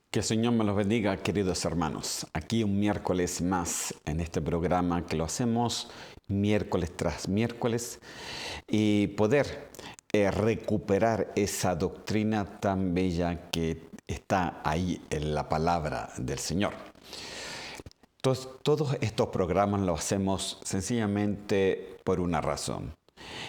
Que el Señor me los bendiga, queridos hermanos. Aquí un miércoles más en este programa que lo hacemos miércoles tras miércoles y poder recuperar esa doctrina tan bella que está ahí en la palabra del Señor. Todos estos programas los hacemos sencillamente por una razón.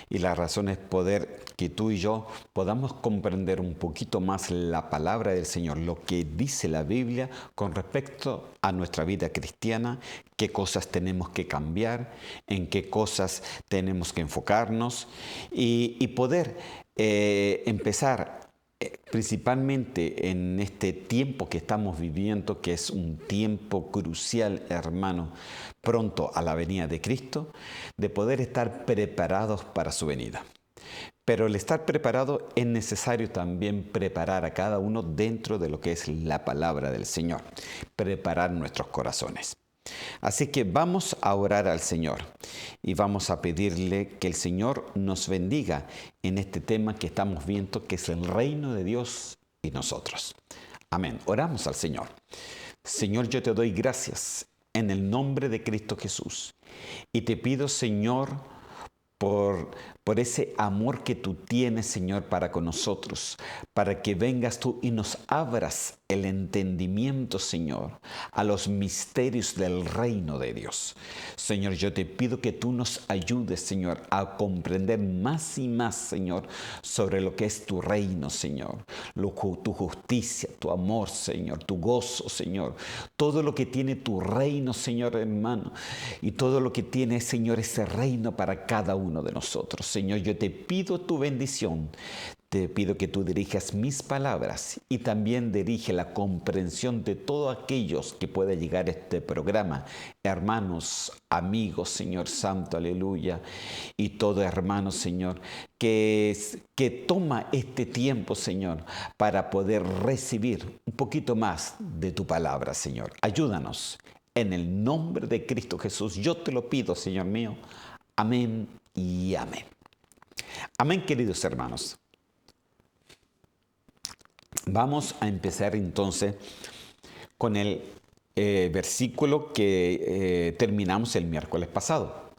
Y la razón es poder que tú y yo podamos comprender un poquito más la palabra del Señor, lo que dice la Biblia con respecto a nuestra vida cristiana, qué cosas tenemos que cambiar, en qué cosas tenemos que enfocarnos y poder empezar principalmente en este tiempo que estamos viviendo, que es un tiempo crucial, hermano, pronto a la venida de Cristo, de poder estar preparados para su venida. Pero el estar preparado es necesario también preparar a cada uno dentro de lo que es la palabra del Señor, preparar nuestros corazones. Así que vamos a orar al Señor y vamos a pedirle que el Señor nos bendiga en este tema que estamos viendo, que es el reino de Dios y nosotros. Amén. Oramos al Señor. Señor, yo te doy gracias en el nombre de Cristo Jesús y te pido, Señor, por ese amor que tú tienes, Señor, para con nosotros, para que vengas tú y nos abras el entendimiento, Señor, a los misterios del reino de Dios. Señor, yo te pido que tú nos ayudes, Señor, a comprender más y más, Señor, sobre lo que es tu reino, Señor, tu justicia, tu amor, Señor, tu gozo, Señor, todo lo que tiene tu reino, Señor, hermano, y todo lo que tiene, Señor, ese reino para cada uno de nosotros. Señor, yo te pido tu bendición. Te pido que tú dirijas mis palabras y también dirige la comprensión de todos aquellos que pueda llegar a este programa. Hermanos, amigos, Señor Santo, aleluya. Y todo hermano, Señor, que toma este tiempo, Señor, para poder recibir un poquito más de tu palabra, Señor. Ayúdanos. En el nombre de Cristo Jesús, yo te lo pido, Señor mío. Amén y amén. Amén, queridos hermanos. Vamos a empezar entonces con el versículo que terminamos el miércoles pasado.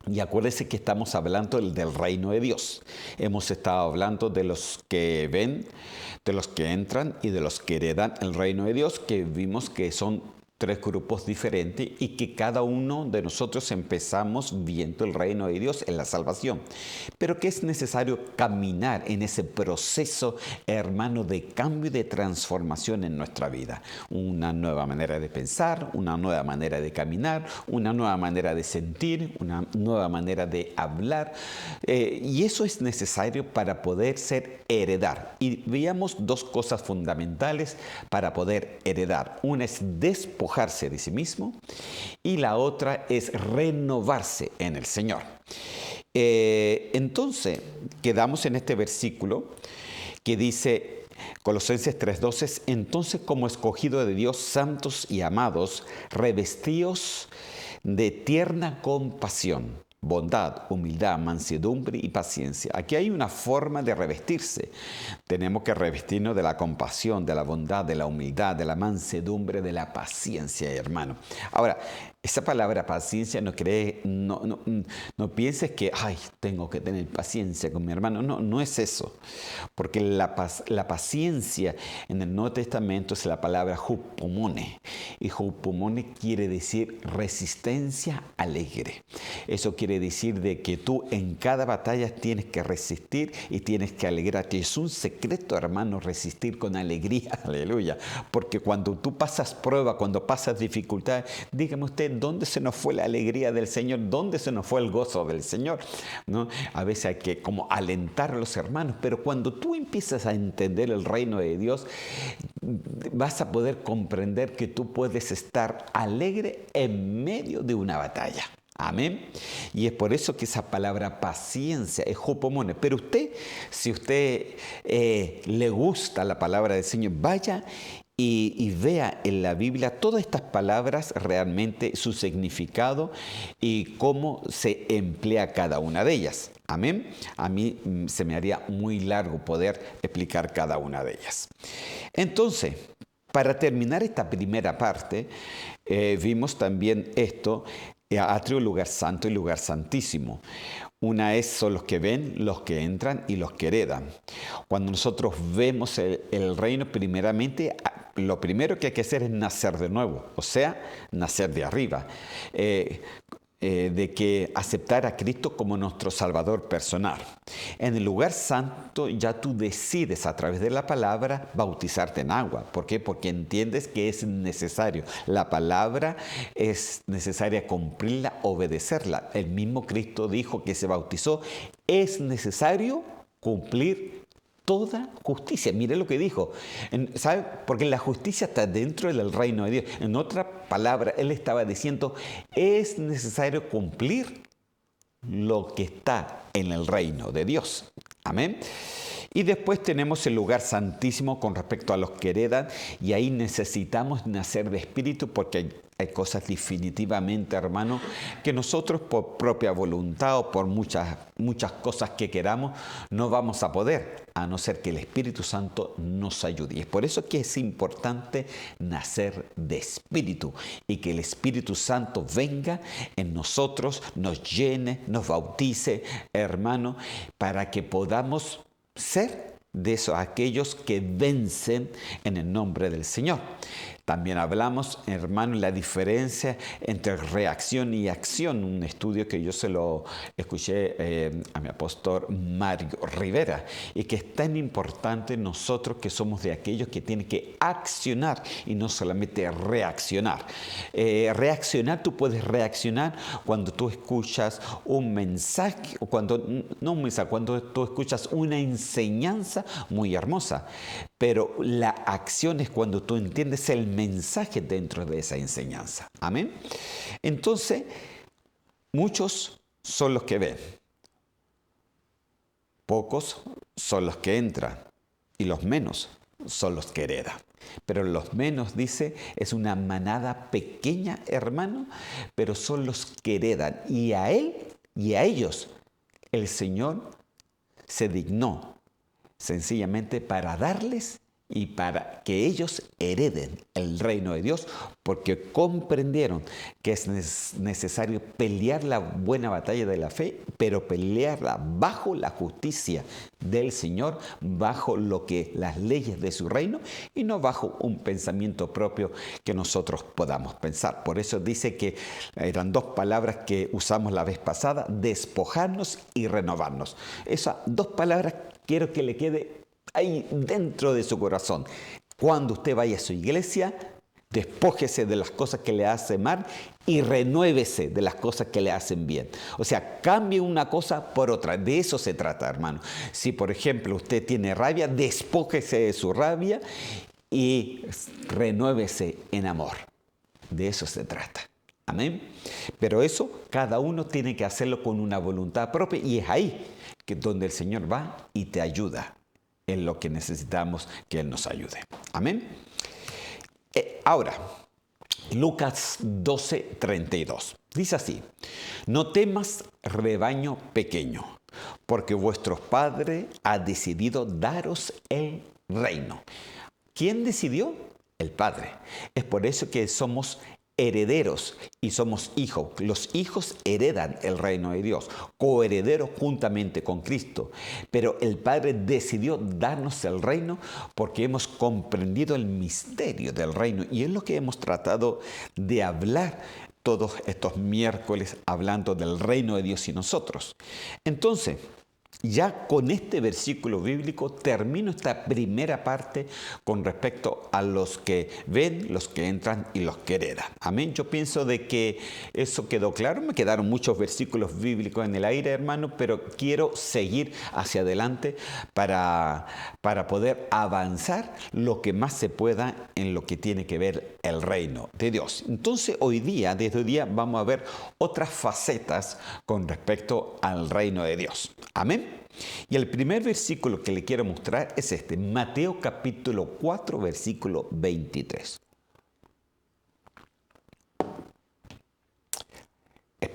Y acuérdense que estamos hablando del reino de Dios. Hemos estado hablando de los que ven, de los que entran y de los que heredan el reino de Dios, que vimos que son tres grupos diferentes y que cada uno de nosotros empezamos viendo el reino de Dios en la salvación. Pero que es necesario caminar en ese proceso, hermano, de cambio y de transformación en nuestra vida. Una nueva manera de pensar, una nueva manera de caminar, una nueva manera de sentir, una nueva manera de hablar. Y eso es necesario para poder ser heredar. Y veamos dos cosas fundamentales para poder heredar. Una es despojarse de sí mismo y la otra es renovarse en el Señor. Entonces, quedamos en este versículo que dice Colosenses 3:12, entonces como escogido de Dios, santos y amados, revestíos de tierna compasión, bondad, humildad, mansedumbre y paciencia. Aquí hay una forma de revestirse. Tenemos que revestirnos de la compasión, de la bondad, de la humildad, de la mansedumbre, de la paciencia, hermano. Ahora, esa palabra paciencia no pienses que, tengo que tener paciencia con mi hermano. No, no es eso. Porque la paciencia en el Nuevo Testamento es la palabra hupomone. Y hupomone quiere decir resistencia alegre. Eso quiere decir de que tú en cada batalla tienes que resistir y tienes que alegrarte. Es un secreto, hermano, resistir con alegría. Aleluya. Porque cuando tú pasas prueba, cuando pasas dificultad, dígame usted, ¿dónde se nos fue la alegría del Señor? ¿Dónde se nos fue el gozo del Señor? ¿No? A veces hay que como alentar a los hermanos, pero cuando tú empiezas a entender el reino de Dios, vas a poder comprender que tú puedes estar alegre en medio de una batalla. Amén. Y es por eso que esa palabra paciencia es hupomone. Pero usted, si usted le gusta la palabra del Señor, vaya y vea en la Biblia todas estas palabras realmente su significado y cómo se emplea cada una de ellas. Amén. A mí se me haría muy largo poder explicar cada una de ellas. Entonces, Para terminar esta primera parte, vimos también esto, atrio, lugar santo y lugar santísimo. Una es son los que ven, los que entran y los que heredan. Cuando nosotros vemos el reino, primeramente, lo primero que hay que hacer es nacer de nuevo, o sea, nacer de arriba. De que aceptar a Cristo como nuestro Salvador personal. En el lugar santo ya tú decides a través de la palabra bautizarte en agua. ¿Por qué? Porque entiendes que es necesario. La palabra es necesaria cumplirla, obedecerla. El mismo Cristo dijo que se bautizó. Es necesario cumplir toda justicia. Mire lo que dijo. ¿Sabe? Porque la justicia está dentro del reino de Dios. En otra palabra, él estaba diciendo, es necesario cumplir lo que está en el reino de Dios. Amén. Y después tenemos el lugar santísimo con respecto a los que heredan, y ahí necesitamos nacer de espíritu porque hay cosas definitivamente, hermano, que nosotros por propia voluntad o por muchas cosas que queramos no vamos a poder, a no ser que el Espíritu Santo nos ayude. Y es por eso que es importante nacer de espíritu y que el Espíritu Santo venga en nosotros, nos llene, nos bautice, hermano, para que podamos ser de esos aquellos que vencen en el nombre del Señor. También hablamos, hermano, la diferencia entre reacción y acción. Un estudio que yo se lo escuché a mi apóstol Mario Rivera, y que es tan importante nosotros que somos de aquellos que tienen que accionar y no solamente reaccionar. Reaccionar, tú puedes reaccionar cuando tú escuchas un mensaje, o cuando tú escuchas una enseñanza muy hermosa. Pero la acción es cuando tú entiendes el mensaje dentro de esa enseñanza. Amén. Entonces, muchos son los que ven. Pocos son los que entran. Y los menos son los que heredan. Pero los menos, dice, es una manada pequeña, hermano, pero son los que heredan. Y a él y a ellos el Señor se dignó sencillamente para darles y para que ellos hereden el reino de Dios, porque comprendieron que es necesario pelear la buena batalla de la fe, pero pelearla bajo la justicia del Señor, bajo las leyes de su reino y no bajo un pensamiento propio que nosotros podamos pensar. Por eso dice que eran dos palabras que usamos la vez pasada: despojarnos y renovarnos. Esas dos palabras quiero que le quede ahí dentro de su corazón. Cuando usted vaya a su iglesia, despójese de las cosas que le hacen mal y renuévese de las cosas que le hacen bien. O sea, cambie una cosa por otra. De eso se trata, hermano. Si, por ejemplo, usted tiene rabia, despójese de su rabia y renuévese en amor. De eso se trata. Amén. Pero eso cada uno tiene que hacerlo con una voluntad propia, y es ahí donde el Señor va y te ayuda en lo que necesitamos que Él nos ayude. Amén. Ahora, Lucas 12:32. Dice así: no temas, rebaño pequeño, porque vuestro Padre ha decidido daros el reino. ¿Quién decidió? El Padre. Es por eso que somos herederos y somos hijos. Los hijos heredan el reino de Dios, coherederos juntamente con Cristo. Pero el Padre decidió darnos el reino porque hemos comprendido el misterio del reino, y es lo que hemos tratado de hablar todos estos miércoles, hablando del reino de Dios y nosotros. Entonces, ya con este versículo bíblico termino esta primera parte con respecto a los que ven, los que entran y los que heredan. Amén. Yo pienso de que eso quedó claro. Me quedaron muchos versículos bíblicos en el aire, hermano, pero quiero seguir hacia adelante para poder avanzar lo que más se pueda en lo que tiene que ver el reino de Dios. Entonces, desde hoy día, vamos a ver otras facetas con respecto al reino de Dios. Amén. Y el primer versículo que le quiero mostrar es este: Mateo capítulo 4, versículo 23.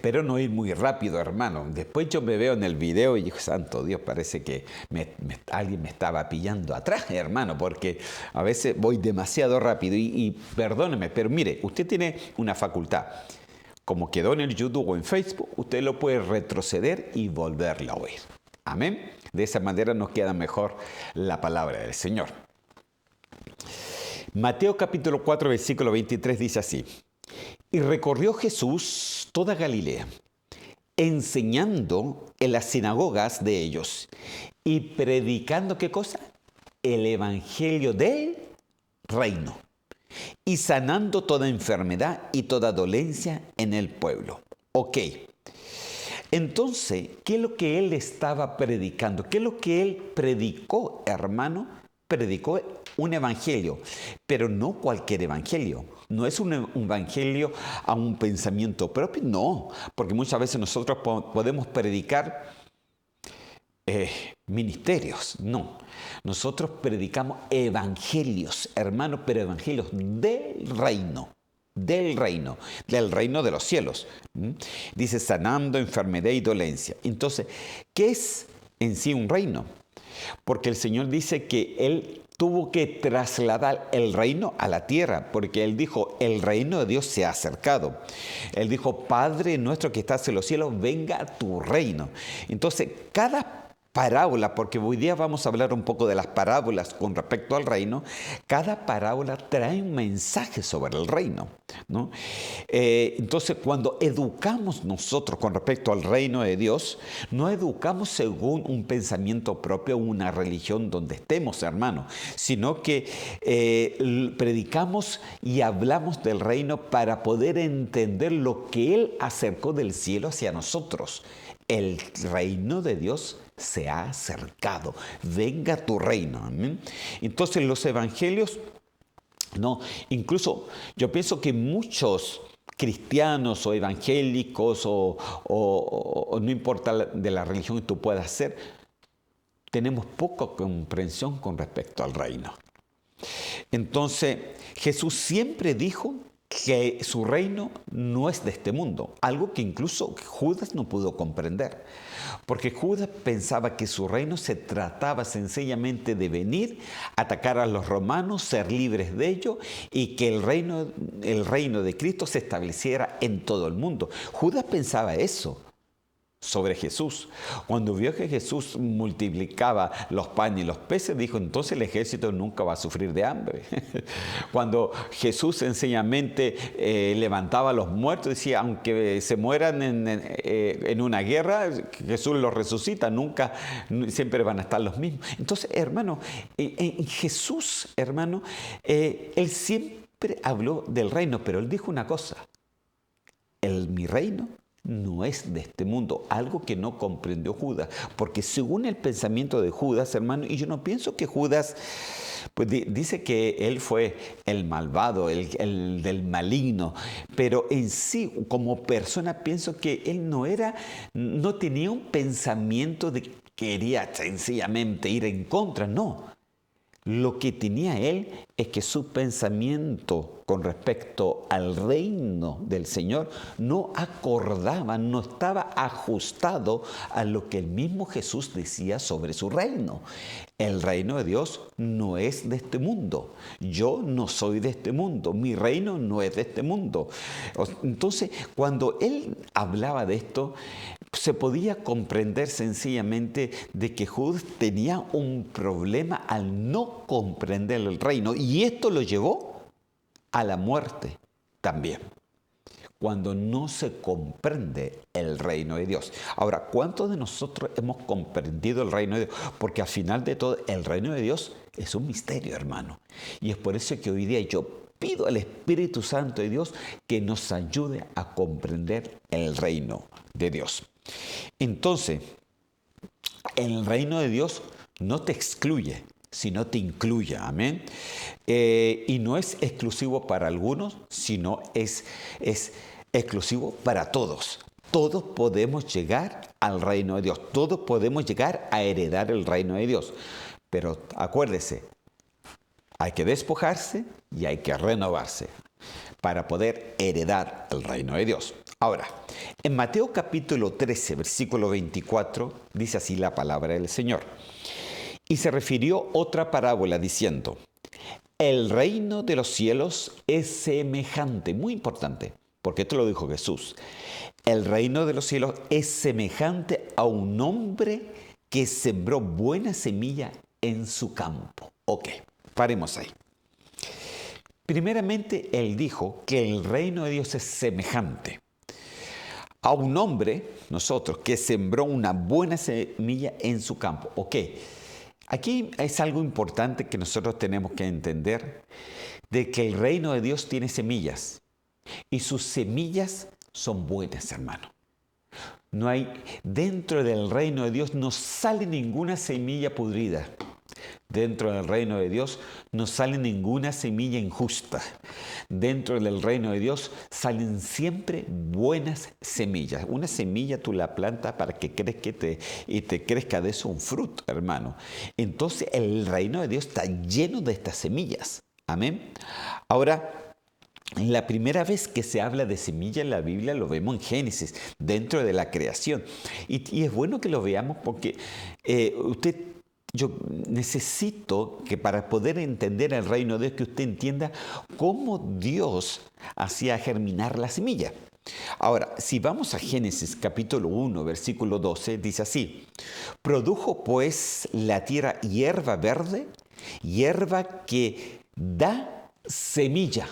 Espero no ir muy rápido, hermano. Después yo me veo en el video y digo, santo Dios, parece que alguien me estaba pillando atrás, hermano, porque a veces voy demasiado rápido. Y perdóneme, pero mire, usted tiene una facultad. Como quedó en el YouTube o en Facebook, usted lo puede retroceder y volverlo a oír. Amén. De esa manera nos queda mejor la palabra del Señor. Mateo capítulo 4, versículo 23 dice así. Y recorrió Jesús toda Galilea, enseñando en las sinagogas de ellos y predicando, ¿qué cosa? El evangelio del reino y sanando toda enfermedad y toda dolencia en el pueblo. Ok. Entonces, ¿qué es lo que él estaba predicando? ¿Qué es lo que él predicó, hermano? Predicó un evangelio, pero no cualquier evangelio. No es un evangelio a un pensamiento propio, no, porque muchas veces nosotros podemos predicar ministerios, no. Nosotros predicamos evangelios, hermano, pero evangelios del reino de los cielos. Dice sanando enfermedad y dolencia. Entonces, ¿qué es en sí un reino? Porque el Señor dice que Él tuvo que trasladar el reino a la tierra, porque Él dijo, el reino de Dios se ha acercado. Él dijo, Padre nuestro que estás en los cielos, venga tu reino. Entonces, cada parábola, porque hoy día vamos a hablar un poco de las parábolas con respecto al reino, cada parábola trae un mensaje sobre el reino, ¿no? Entonces, cuando educamos nosotros con respecto al reino de Dios, no educamos según un pensamiento propio, una religión donde estemos, hermano, sino que predicamos y hablamos del reino para poder entender lo que Él acercó del cielo hacia nosotros. El reino de Dios se ha acercado. Venga tu reino. ¿Amén? Entonces los evangelios, no, incluso yo pienso que muchos cristianos o evangélicos o no importa de la religión que tú puedas ser, tenemos poca comprensión con respecto al reino. Entonces Jesús siempre dijo que su reino no es de este mundo, algo que incluso Judas no pudo comprender, porque Judas pensaba que su reino se trataba sencillamente de venir, atacar a los romanos, ser libres de ello y que el reino de Cristo se estableciera en todo el mundo. Judas pensaba eso sobre Jesús. Cuando vio que Jesús multiplicaba los panes y los peces, dijo, entonces el ejército nunca va a sufrir de hambre. Cuando Jesús sencillamente levantaba a los muertos, decía, aunque se mueran en una guerra, Jesús los resucita, nunca, siempre van a estar los mismos. Entonces, hermano, Jesús, hermano, Él siempre habló del reino, pero Él dijo una cosa, mi reino no es de este mundo, algo que no comprendió Judas, porque según el pensamiento de Judas, hermano, y yo no pienso que Judas, pues dice que él fue el malvado, el del maligno, pero en sí, como persona, pienso que él no tenía un pensamiento de que quería sencillamente ir en contra, no. Lo que tenía él es que su pensamiento con respecto al reino del Señor no acordaba, no estaba ajustado a lo que el mismo Jesús decía sobre su reino. El reino de Dios no es de este mundo. Yo no soy de este mundo. Mi reino no es de este mundo. Entonces, cuando él hablaba de esto, se podía comprender sencillamente de que Judas tenía un problema al no comprender el reino y esto lo llevó a la muerte también, cuando no se comprende el reino de Dios. Ahora, ¿cuántos de nosotros hemos comprendido el reino de Dios? Porque al final de todo, el reino de Dios es un misterio, hermano. Y es por eso que hoy día yo pido al Espíritu Santo de Dios que nos ayude a comprender el reino de Dios. Entonces, el reino de Dios no te excluye, sino te incluye, amén. Y no es exclusivo para algunos, sino es exclusivo para todos. Todos podemos llegar al reino de Dios, todos podemos llegar a heredar el reino de Dios. Pero acuérdese, hay que despojarse y hay que renovarse para poder heredar el reino de Dios. Ahora, en Mateo capítulo 13, versículo 24, dice así la palabra del Señor. Y se refirió otra parábola diciendo, el reino de los cielos es semejante, muy importante, porque esto lo dijo Jesús. El reino de los cielos es semejante a un hombre que sembró buena semilla en su campo. Ok, paremos ahí. Primeramente, él dijo que el reino de Dios es semejante a un hombre, nosotros, que sembró una buena semilla en su campo. Ok, aquí es algo importante que nosotros tenemos que entender, de que el reino de Dios tiene semillas y sus semillas son buenas, hermano. No hay, dentro del reino de Dios no sale ninguna semilla podrida. Dentro del reino de Dios no sale ninguna semilla injusta. Dentro del reino de Dios salen siempre buenas semillas. Una semilla tú la plantas para que te crezca de eso un fruto, hermano. Entonces el reino de Dios está lleno de estas semillas. Amén. Ahora, la primera vez que se habla de semilla en la Biblia lo vemos en Génesis, dentro de la creación. Y es bueno que lo veamos porque yo necesito que para poder entender el reino de Dios, que usted entienda cómo Dios hacía germinar la semilla. Ahora, si vamos a Génesis capítulo 1, versículo 12, dice así, produjo pues la tierra hierba verde, hierba que da semilla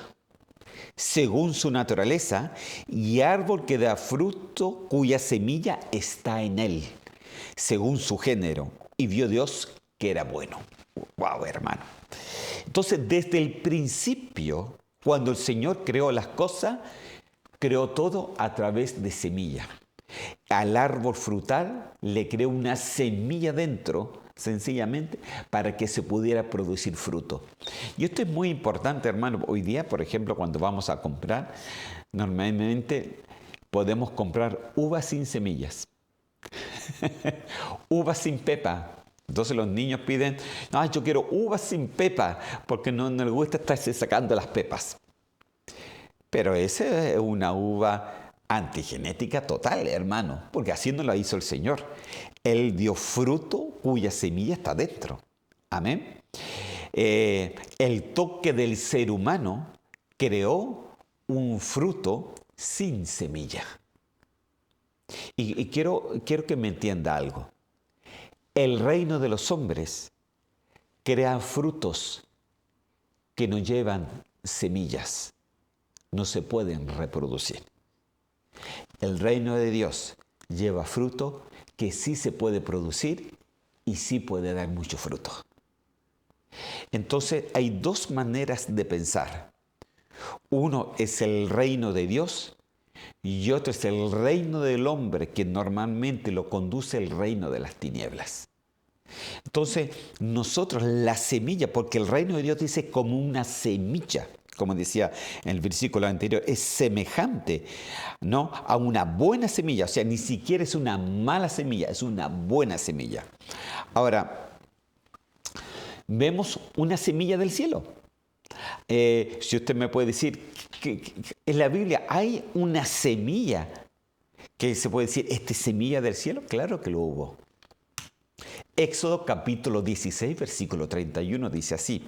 según su naturaleza, y árbol que da fruto cuya semilla está en él, según su género. Y vio Dios que era bueno. ¡Wow, hermano! Entonces, desde el principio, cuando el Señor creó las cosas, creó todo a través de semilla. Al árbol frutal le creó una semilla dentro, sencillamente, para que se pudiera producir fruto. Y esto es muy importante, hermano. Hoy día, por ejemplo, cuando vamos a comprar, normalmente podemos comprar uvas sin semillas. Uvas sin pepa. Entonces los niños piden, no, yo quiero uvas sin pepa, porque no les gusta estarse sacando las pepas. Pero esa es una uva antigenética total, hermano, porque así no la hizo el Señor. Él dio fruto cuya semilla está dentro. Amén. El toque del ser humano creó un fruto sin semilla. Y quiero que me entienda algo. El reino de los hombres crea frutos que no llevan semillas. No se pueden reproducir. El reino de Dios lleva fruto que sí se puede producir y sí puede dar mucho fruto. Entonces hay dos maneras de pensar. Uno es el reino de Dios y otro es el reino del hombre, que normalmente lo conduce el reino de las tinieblas. Entonces nosotros la semilla, porque el reino de Dios dice como una semilla, como decía en el versículo anterior, es semejante, ¿no?, a una buena semilla. O sea, ni siquiera es una mala semilla, es una buena semilla. Ahora, vemos una semilla del cielo. Si usted me puede decir que en la Biblia hay una semilla que se puede decir, ¿esta semilla del cielo? Claro que lo hubo. Éxodo capítulo 16, versículo 31 dice así.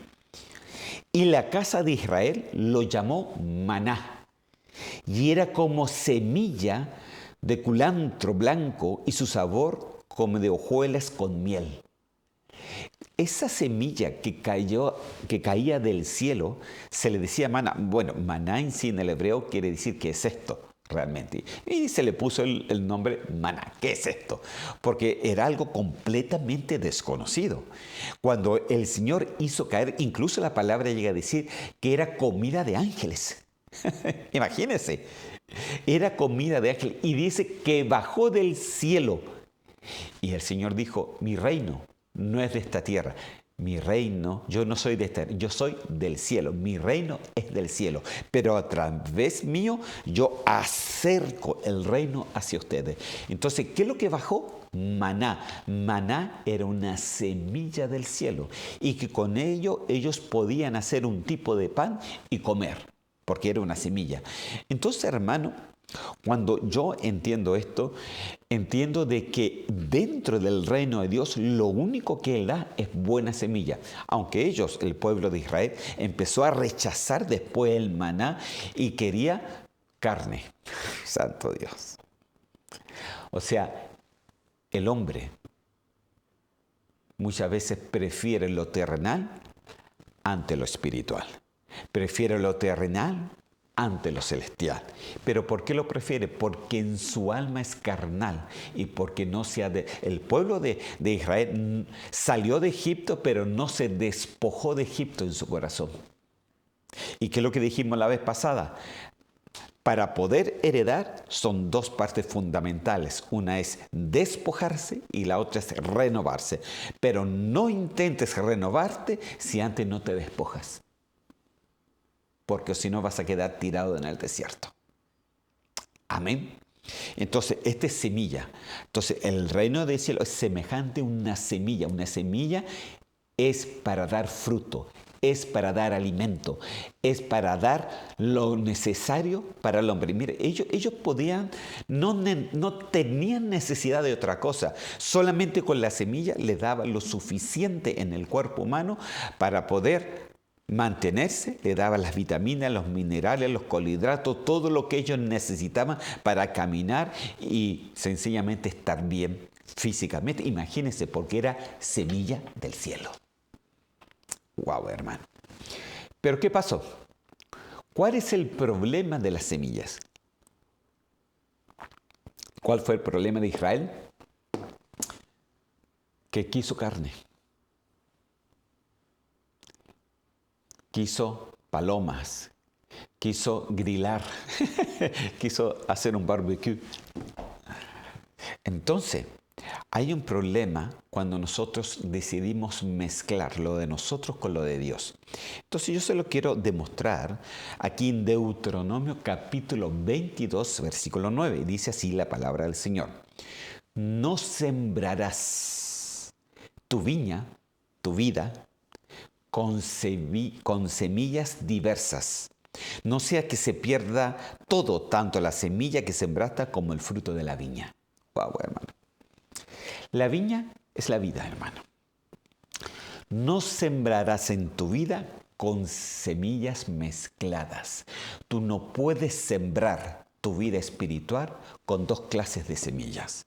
Y la casa de Israel lo llamó maná, y era como semilla de culantro blanco y su sabor como de hojuelas con miel. Esa semilla que caía del cielo se le decía maná. Bueno, maná en sí en el hebreo quiere decir ¿qué es esto? Realmente. Y se le puso el nombre maná. ¿Qué es esto? Porque era algo completamente desconocido. Cuando el Señor hizo caer, incluso la palabra llega a decir que era comida de ángeles. Imagínense. Era comida de ángeles. Y dice que bajó del cielo. Y el Señor dijo, mi reino no es de esta tierra. Mi reino, yo no soy de esta, yo soy del cielo. Mi reino es del cielo. Pero a través mío, yo acerco el reino hacia ustedes. Entonces, ¿qué es lo que bajó? Maná. Maná era una semilla del cielo. Y que con ello ellos podían hacer un tipo de pan y comer. Porque era una semilla. Entonces, hermano, Cuando yo entiendo esto, entiendo de que dentro del reino de Dios lo único que Él da es buena semilla. Aunque ellos, el pueblo de Israel, empezó a rechazar después el maná y quería carne. Santo Dios. O sea, el hombre muchas veces prefiere lo terrenal ante lo espiritual. Prefiere lo terrenal ante lo celestial. ¿Pero por qué lo prefiere? Porque en su alma es carnal y porque no se ha el pueblo de Israel salió de Egipto, pero no se despojó de Egipto en su corazón. ¿Y qué es lo que dijimos la vez pasada? Para poder heredar son dos partes fundamentales. Una es despojarse y la otra es renovarse. Pero no intentes renovarte si antes no te despojas. Porque si no vas a quedar tirado en el desierto. Amén. Entonces, esta es semilla. Entonces, el reino del cielo es semejante a una semilla. Una semilla es para dar fruto, es para dar alimento, es para dar lo necesario para el hombre. Mire, ellos podían, no tenían necesidad de otra cosa. Solamente con la semilla les daba lo suficiente en el cuerpo humano para poder mantenerse, le daba las vitaminas, los minerales, los carbohidratos, todo lo que ellos necesitaban para caminar y sencillamente estar bien físicamente. Imagínense, porque era semilla del cielo. Wow, hermano. Pero ¿qué pasó? ¿Cuál es el problema de las semillas? ¿Cuál fue el problema de Israel? Que quiso carne. Quiso palomas. Quiso grilar. Quiso hacer un barbecue. Entonces, hay un problema cuando nosotros decidimos mezclar lo de nosotros con lo de Dios. Entonces yo se lo quiero demostrar aquí en Deuteronomio capítulo 22, versículo 9. Dice así la palabra del Señor. No sembrarás tu viña, tu vida, con semillas diversas. No sea que se pierda todo, tanto la semilla que sembraste como el fruto de la viña. Wow, hermano. La viña es la vida, hermano. No sembrarás en tu vida con semillas mezcladas. Tú no puedes sembrar tu vida espiritual con dos clases de semillas.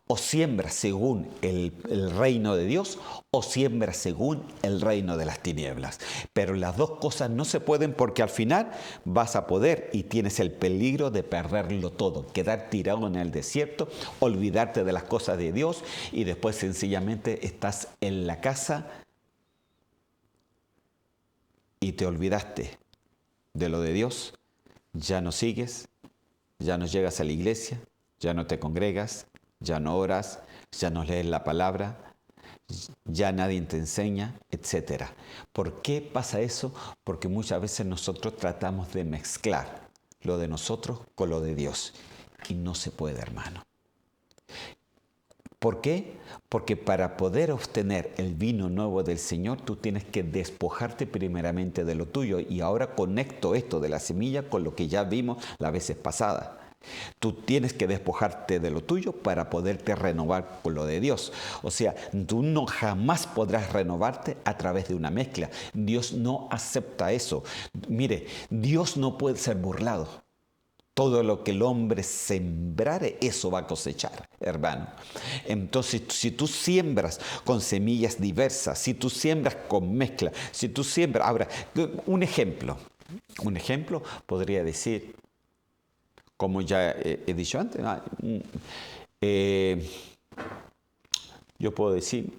O siembras según el reino de Dios o siembras según el reino de las tinieblas. Pero las dos cosas no se pueden porque al final vas a poder y tienes el peligro de perderlo todo. Quedar tirado en el desierto, olvidarte de las cosas de Dios y después sencillamente estás en la casa y te olvidaste de lo de Dios. Ya no sigues, ya no llegas a la iglesia, ya no te congregas, ya no oras, ya no lees la palabra, ya nadie te enseña, etc. ¿Por qué pasa eso? Porque muchas veces nosotros tratamos de mezclar lo de nosotros con lo de Dios. Y no se puede, hermano. ¿Por qué? Porque para poder obtener el vino nuevo del Señor, tú tienes que despojarte primeramente de lo tuyo. Y ahora conecto esto de la semilla con lo que ya vimos las veces pasadas. Tú tienes que despojarte de lo tuyo para poderte renovar con lo de Dios. O sea, tú no jamás podrás renovarte a través de una mezcla. Dios no acepta eso. Mire, Dios no puede ser burlado. Todo lo que el hombre sembrare, eso va a cosechar, hermano. Entonces, si tú siembras con semillas diversas, si tú siembras con mezcla, si tú siembras... Ahora, un ejemplo podría decir, como ya he dicho antes, yo puedo decir,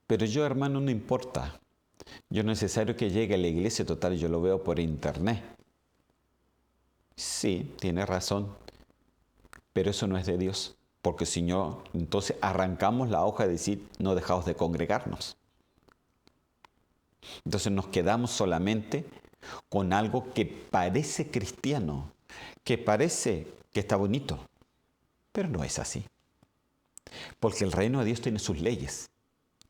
pero yo, hermano, no importa. Yo no es necesario que llegue a la iglesia, total, yo lo veo por internet. Sí, tiene razón, pero eso no es de Dios, porque si no, entonces arrancamos la hoja de decir, no dejamos de congregarnos. Entonces nos quedamos solamente con algo que parece cristiano, que parece que está bonito, pero no es así. Porque el reino de Dios tiene sus leyes.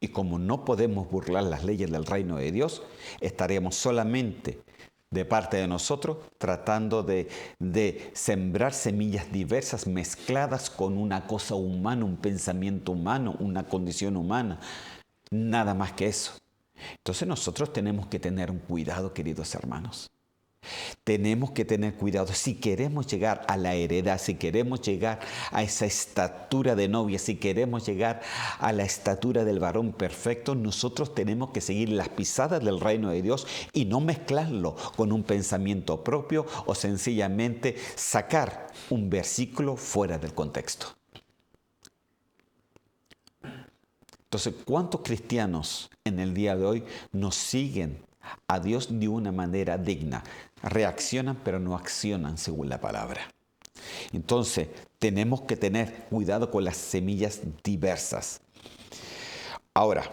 Y como no podemos burlar las leyes del reino de Dios, estaremos solamente de parte de nosotros, tratando de sembrar semillas diversas mezcladas con una cosa humana, un pensamiento humano, una condición humana. Nada más que eso. Entonces nosotros tenemos que tener un cuidado, queridos hermanos. Tenemos que tener cuidado. Si queremos llegar a la heredad, si queremos llegar a esa estatura de novia, si queremos llegar a la estatura del varón perfecto, nosotros tenemos que seguir las pisadas del reino de Dios y no mezclarlo con un pensamiento propio o sencillamente sacar un versículo fuera del contexto. Entonces, ¿cuántos cristianos en el día de hoy nos siguen a Dios de una manera digna? Reaccionan pero no accionan según la palabra. Entonces, tenemos que tener cuidado con las semillas diversas. Ahora,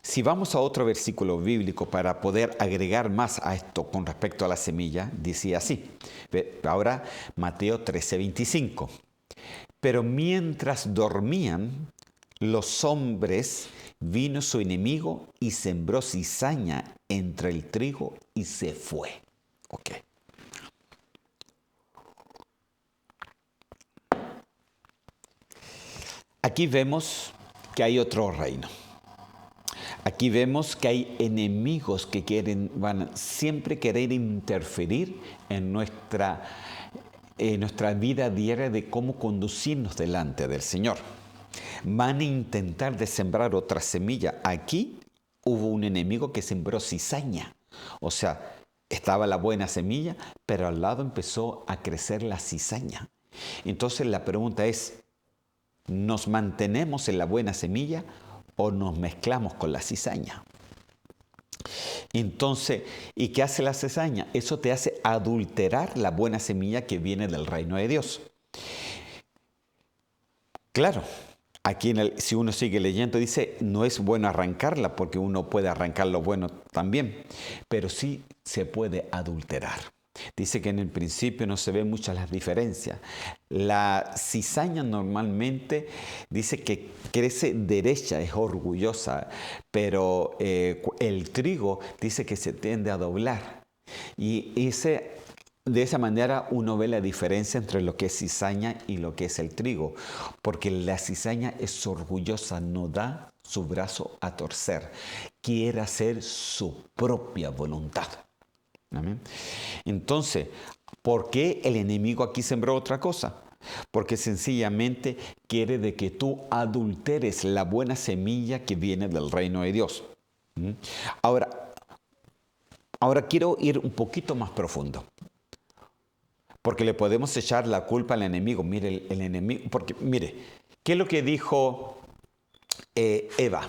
si vamos a otro versículo bíblico para poder agregar más a esto con respecto a la semilla, dice así. Ahora, Mateo 13:25. Pero mientras dormían, los hombres, vino su enemigo y sembró cizaña entre el trigo y se fue. Ok. Aquí vemos que hay otro reino. Aquí vemos que hay enemigos que van a siempre querer interferir en nuestra vida diaria de cómo conducirnos delante del Señor. Van a intentar de sembrar otra semilla. Aquí hubo un enemigo que sembró cizaña. O sea, estaba la buena semilla, pero al lado empezó a crecer la cizaña. Entonces la pregunta es, ¿nos mantenemos en la buena semilla o nos mezclamos con la cizaña? Entonces, ¿y qué hace la cizaña? Eso te hace adulterar la buena semilla que viene del reino de Dios. Claro. Aquí si uno sigue leyendo dice, no es bueno arrancarla porque uno puede arrancar lo bueno también, pero sí se puede adulterar. Dice que en el principio no se ven muchas las diferencias. La cizaña normalmente dice que crece derecha, es orgullosa, pero el trigo dice que se tiende a doblar. Y de esa manera uno ve la diferencia entre lo que es cizaña y lo que es el trigo, porque la cizaña es orgullosa, no da su brazo a torcer, quiere hacer su propia voluntad. ¿Amén? Entonces, ¿por qué el enemigo aquí sembró otra cosa? Porque sencillamente quiere de que tú adulteres la buena semilla que viene del reino de Dios. Ahora quiero ir un poquito más profundo. Porque le podemos echar la culpa al enemigo. Mire, el enemigo. Porque, mire, ¿qué es lo que dijo Eva?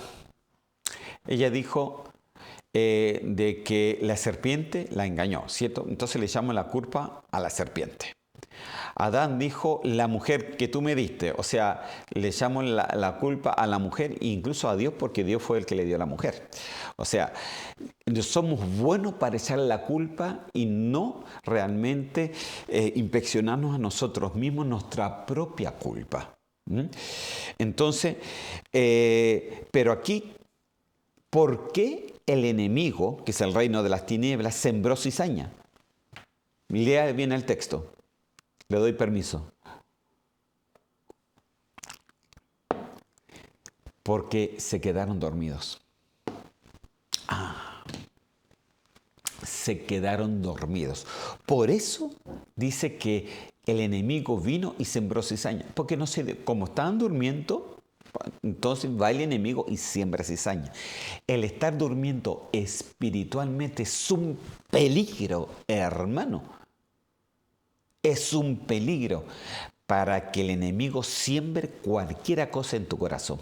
Ella dijo de que la serpiente la engañó, ¿cierto? Entonces le echamos la culpa a la serpiente. Adán dijo, la mujer que tú me diste. O sea, le echamos la culpa a la mujer e incluso a Dios porque Dios fue el que le dio a la mujer. O sea, somos buenos para echar la culpa y no realmente inspeccionarnos a nosotros mismos nuestra propia culpa. Entonces, pero aquí, ¿por qué el enemigo, que es el reino de las tinieblas, sembró cizaña? Lea bien el texto. Le doy permiso. Porque se quedaron dormidos. Se quedaron dormidos. Por eso dice que el enemigo vino y sembró cizaña. Porque no sé, como estaban durmiendo, entonces va el enemigo y siembra cizaña. El estar durmiendo espiritualmente es un peligro, hermano. Es un peligro para que el enemigo siembre cualquier cosa en tu corazón.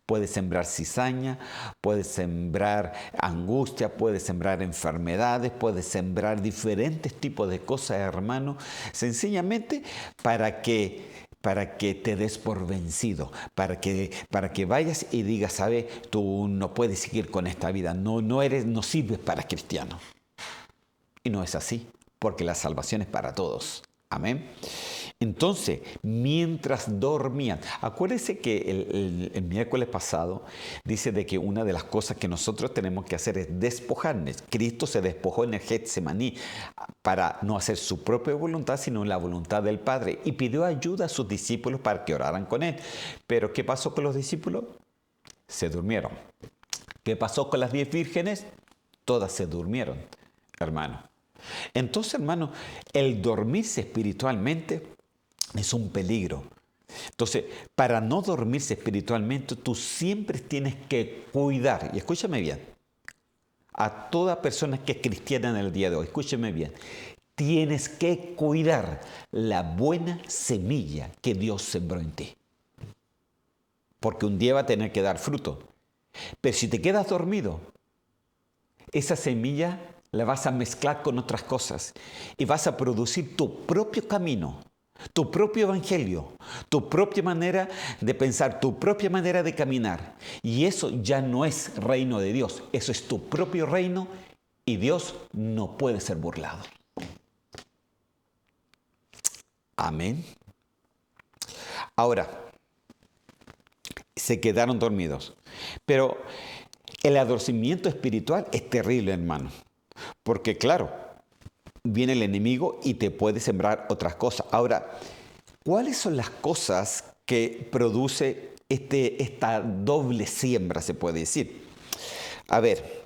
Puede sembrar cizaña, puede sembrar angustia, puede sembrar enfermedades, puede sembrar diferentes tipos de cosas, hermano, sencillamente para que te des por vencido, para que vayas y digas, ¿sabes? Tú no puedes seguir con esta vida, no sirves para cristiano. Y no es así, porque la salvación es para todos. Amén. Entonces, mientras dormían, acuérdense que el miércoles pasado dice de que una de las cosas que nosotros tenemos que hacer es despojarnos. Cristo se despojó en el Getsemaní para no hacer su propia voluntad, sino la voluntad del Padre. Y pidió ayuda a sus discípulos para que oraran con él. Pero ¿qué pasó con los discípulos? Se durmieron. ¿Qué pasó con las 10 vírgenes? Todas se durmieron, hermano. Entonces, hermano, el dormirse espiritualmente es un peligro. Entonces, para no dormirse espiritualmente, tú siempre tienes que cuidar, y escúchame bien, a toda persona que es cristiana en el día de hoy, escúchame bien, tienes que cuidar la buena semilla que Dios sembró en ti. Porque un día va a tener que dar fruto. Pero si te quedas dormido, esa semilla la vas a mezclar con otras cosas y vas a producir tu propio camino, tu propio evangelio, tu propia manera de pensar, tu propia manera de caminar. Y eso ya no es reino de Dios, eso es tu propio reino y Dios no puede ser burlado. Amén. Ahora, se quedaron dormidos. Pero el adormecimiento espiritual es terrible, hermano. Porque claro, viene el enemigo y te puede sembrar otras cosas. Ahora, ¿cuáles son las cosas que produce esta doble siembra, se puede decir? A ver,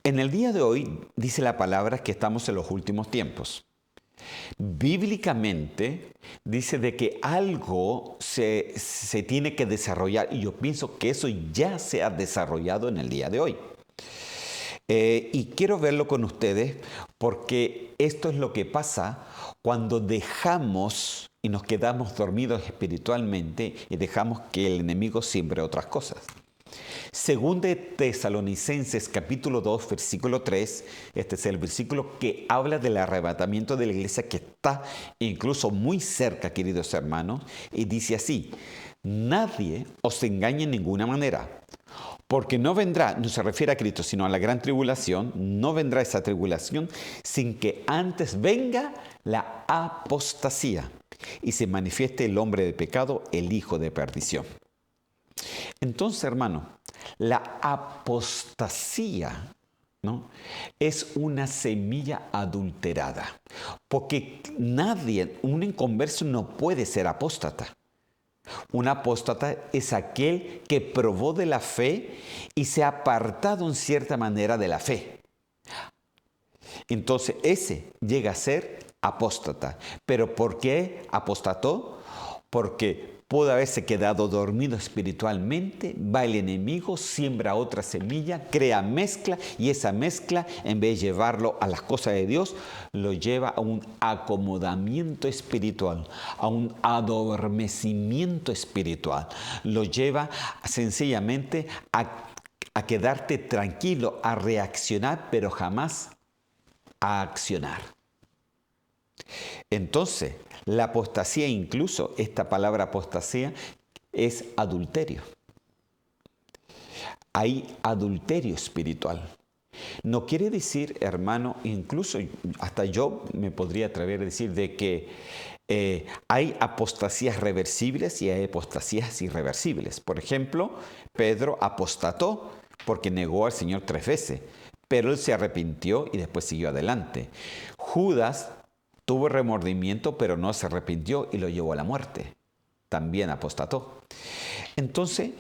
en el día de hoy dice la palabra que estamos en los últimos tiempos. Bíblicamente dice de que algo se tiene que desarrollar y yo pienso que eso ya se ha desarrollado en el día de hoy. Y quiero verlo con ustedes porque esto es lo que pasa cuando dejamos y nos quedamos dormidos espiritualmente y dejamos que el enemigo siembre otras cosas. Según de Tesalonicenses capítulo 2, versículo 3, este es el versículo que habla del arrebatamiento de la iglesia que está incluso muy cerca, queridos hermanos, y dice así: nadie os engañe en ninguna manera, porque no vendrá, no se refiere a Cristo, sino a la gran tribulación, no vendrá esa tribulación sin que antes venga la apostasía y se manifieste el hombre de pecado, el hijo de perdición. Entonces, hermano, la apostasía, ¿no?, es una semilla adulterada, porque nadie, un inconverso no puede ser apóstata. Un apóstata es aquel que probó de la fe y se ha apartado en cierta manera de la fe. Entonces, ese llega a ser apóstata. ¿Pero por qué apostató? Porque pudo haberse quedado dormido espiritualmente, va el enemigo, siembra otra semilla, crea mezcla y esa mezcla, en vez de llevarlo a las cosas de Dios, lo lleva a un acomodamiento espiritual, a un adormecimiento espiritual. Lo lleva sencillamente a quedarte tranquilo, a reaccionar, pero jamás a accionar. Entonces, la apostasía, incluso esta palabra apostasía, es adulterio. Hay adulterio espiritual. No quiere decir, hermano, incluso hasta yo me podría atrever a decir de que hay apostasías reversibles y hay apostasías irreversibles. Por ejemplo, Pedro apostató porque negó al Señor 3 veces, pero él se arrepintió y después siguió adelante. Judas tuvo remordimiento, pero no se arrepintió y lo llevó a la muerte. También apostató. Entonces,